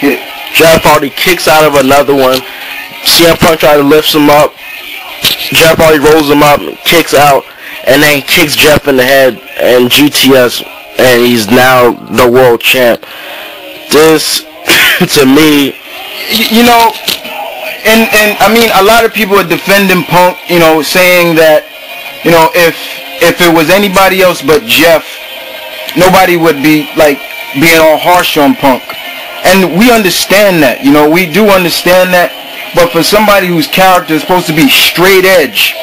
Hit it. Jeff Hardy kicks out of another one. CM Punk tries to lift him up. Jeff Hardy rolls him up, kicks out, and then kicks Jeff in the head and GTS, and he's now the world champ. This, to me, you know, and I mean, a lot of people are defending Punk, you know, saying that, you know, if it was anybody else but Jeff, nobody would be like being all harsh on Punk. And we understand that, you know, we do understand that. But for somebody whose character is supposed to be straight edge,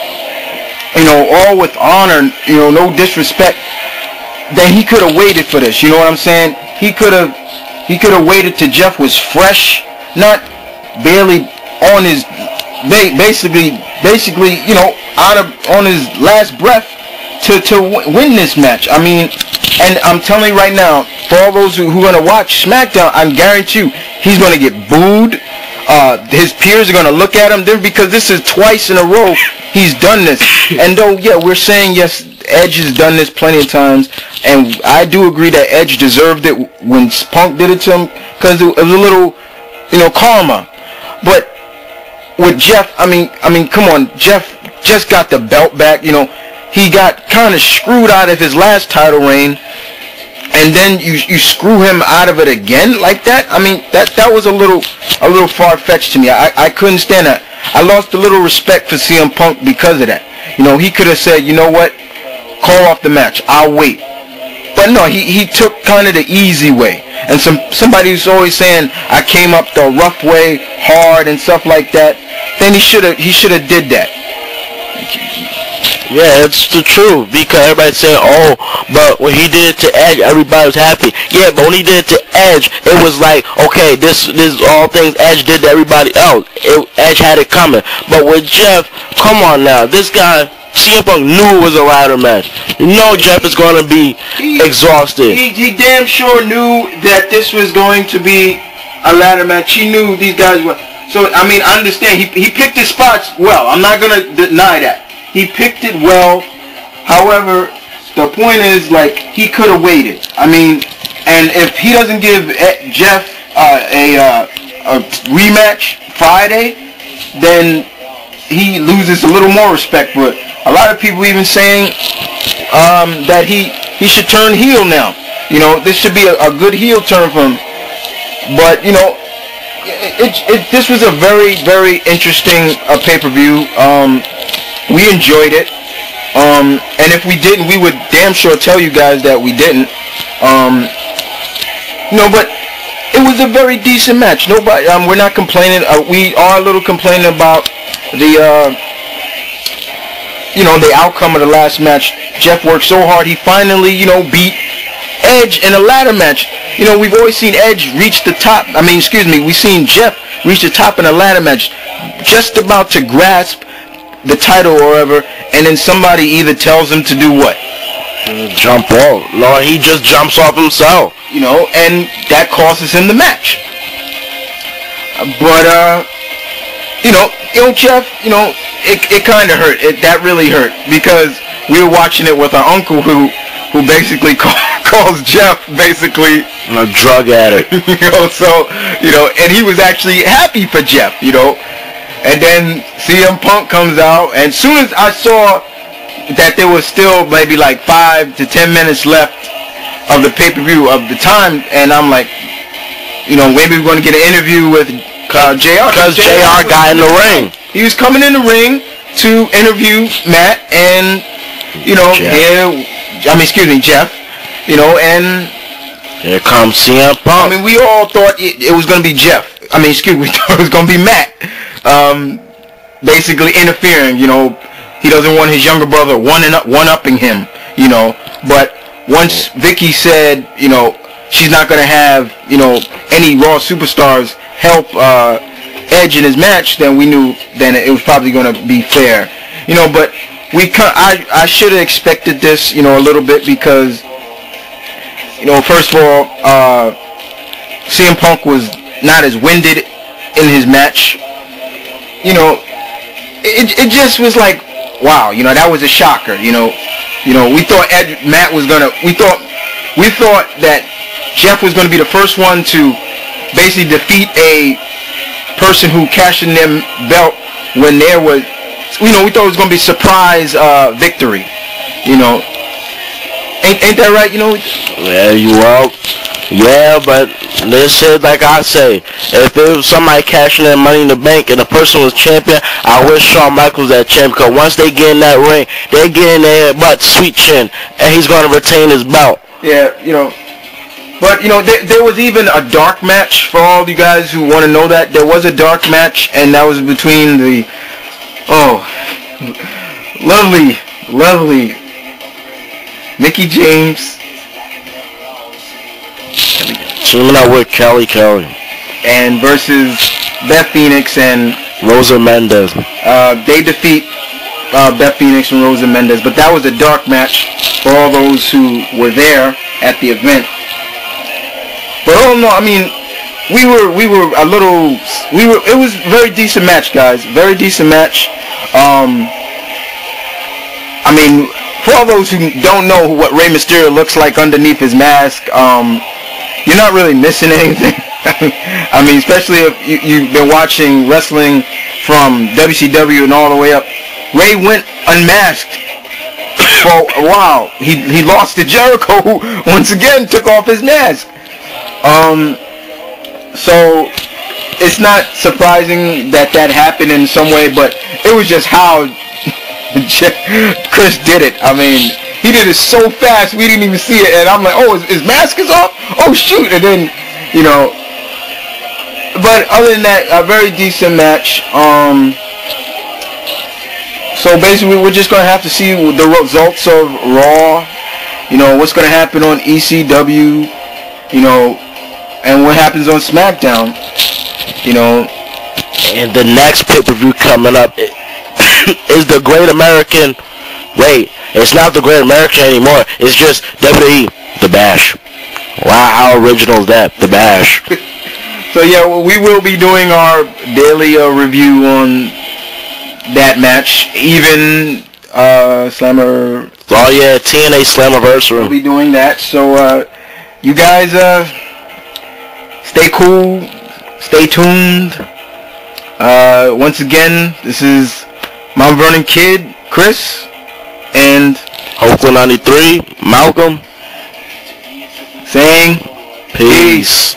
you know, all with honor, you know, no disrespect, then he could have waited for this. You know what I'm saying? He could have waited till Jeff was fresh, not barely on his, basically, you know, on his last breath to win this match. I mean, and I'm telling you right now, for all those who are gonna watch SmackDown, I guarantee you, he's gonna get booed. His peers are going to look at him because this is twice in a row he's done this. And though, yeah, we're saying, yes, Edge has done this plenty of times, and I do agree that Edge deserved it when Punk did it to him, because it was a little, you know, karma. But with Jeff, I mean, come on, Jeff just got the belt back. You know, he got kind of screwed out of his last title reign. And then you screw him out of it again like that? I mean, that was a little far-fetched to me. I couldn't stand that. I lost a little respect for CM Punk because of that. You know, he could have said, you know what, call off the match, I'll wait. But no, he took kind of the easy way. And somebody who's always saying, I came up the rough way, hard and stuff like that, then he should have did that. Yeah, it's the truth, because everybody's saying, oh, but when he did it to Edge, everybody was happy. Yeah, but when he did it to Edge, it was like, okay, this all things Edge did to everybody else. Edge had it coming. But with Jeff, come on now, this guy, CM Punk knew it was a ladder match. You know Jeff is going to be exhausted. He damn sure knew that this was going to be a ladder match. He knew these guys were. So, I mean, I understand. He picked his spots well. I'm not going to deny that. He picked it well. However, the point is, like, he could have waited. I mean, and if he doesn't give Jeff a rematch Friday, then he loses a little more respect. But a lot of people even saying that he should turn heel now. You know, this should be a good heel turn for him. But, you know, this was a very, very interesting pay-per-view. We enjoyed it, and if we didn't, we would damn sure tell you guys that we didn't. No, but it was a very decent match. Nobody, we're not complaining. We are a little complaining about the, you know, the outcome of the last match. Jeff worked so hard. He finally, you know, beat Edge in a ladder match. You know, we've always seen Edge reach the top. I mean, excuse me, we've seen Jeff reach the top in a ladder match, just about to grasp the title or whatever, and then somebody either tells him to do what? Jump off. No, he just jumps off himself. You know, and that costs him the match. But, you know, Jeff, you know, it kind of hurt. That really hurt, because we were watching it with our uncle who basically calls Jeff basically a drug addict. You know, so, you know, and he was actually happy for Jeff, you know. And then CM Punk comes out, and as soon as I saw that there was still maybe like 5 to 10 minutes left of the pay-per-view of the time, and I'm like, you know, maybe we're going to get an interview with JR. Because JR got in the ring. He was coming in the ring to interview Matt, and, you know, Jeff, you know, and here comes CM Punk. I mean, we all thought it was going to be Jeff. I mean, we thought it was going to be Matt. Basically interfering, you know. He doesn't want his younger brother one-upping him, you know. But once Vicky said, you know, she's not going to have, you know, any Raw superstars help Edge in his match, then we knew then it was probably going to be fair, you know. But I should have expected this, you know, a little bit, because, you know, first of all, CM Punk was not as winded in his match. You know, it just was like, wow, you know, that was a shocker. You know, we thought Matt was gonna, we thought that Jeff was gonna be the first one to basically defeat a person who cashed in their belt when there was, we thought it was gonna be surprise victory. Ain't that right? Yeah, you are. Yeah, but this is like I say, if it was somebody cashing in Money in the Bank and the person was champion, I wish Shawn Michaels that champion, because once they get in that ring, they get in there but sweet chin, and he's going to retain his belt. Yeah, but there was even a dark match for all you guys who want to know that. There was a dark match, and that was between the lovely Mickie James, teaming up with Kelly and versus Beth Phoenix and Rosa Mendes. They defeat Beth Phoenix and Rosa Mendes, but that was a dark match for all those who were there at the event. But it was a very decent match, guys. Very decent match. For all those who don't know what Rey Mysterio looks like underneath his mask, you're not really missing anything. Especially if you've been watching wrestling from WCW and all the way up. Rey went unmasked for a while. He lost to Jericho, who once again took off his mask. So it's not surprising that happened in some way, but it was just how Chris did it. He did it so fast we didn't even see it, and I'm like, oh, his mask is off? Oh shoot! And then, but other than that, a very decent match. So basically, we're just gonna have to see the results of Raw. What's gonna happen on ECW. And what happens on SmackDown. And the next pay-per-view coming up is the Great American. Wait, it's not the Great American anymore. It's just WWE, The Bash. Wow, how original is that? The Bash. So yeah, we will be doing our daily review on that match. Even Slammer. Oh yeah, TNA Slammiversary. We'll be doing that. So you guys stay cool, stay tuned. Once again, this is Mount Vernon Kid, Chris, and Oakland 93, Malcolm, saying peace.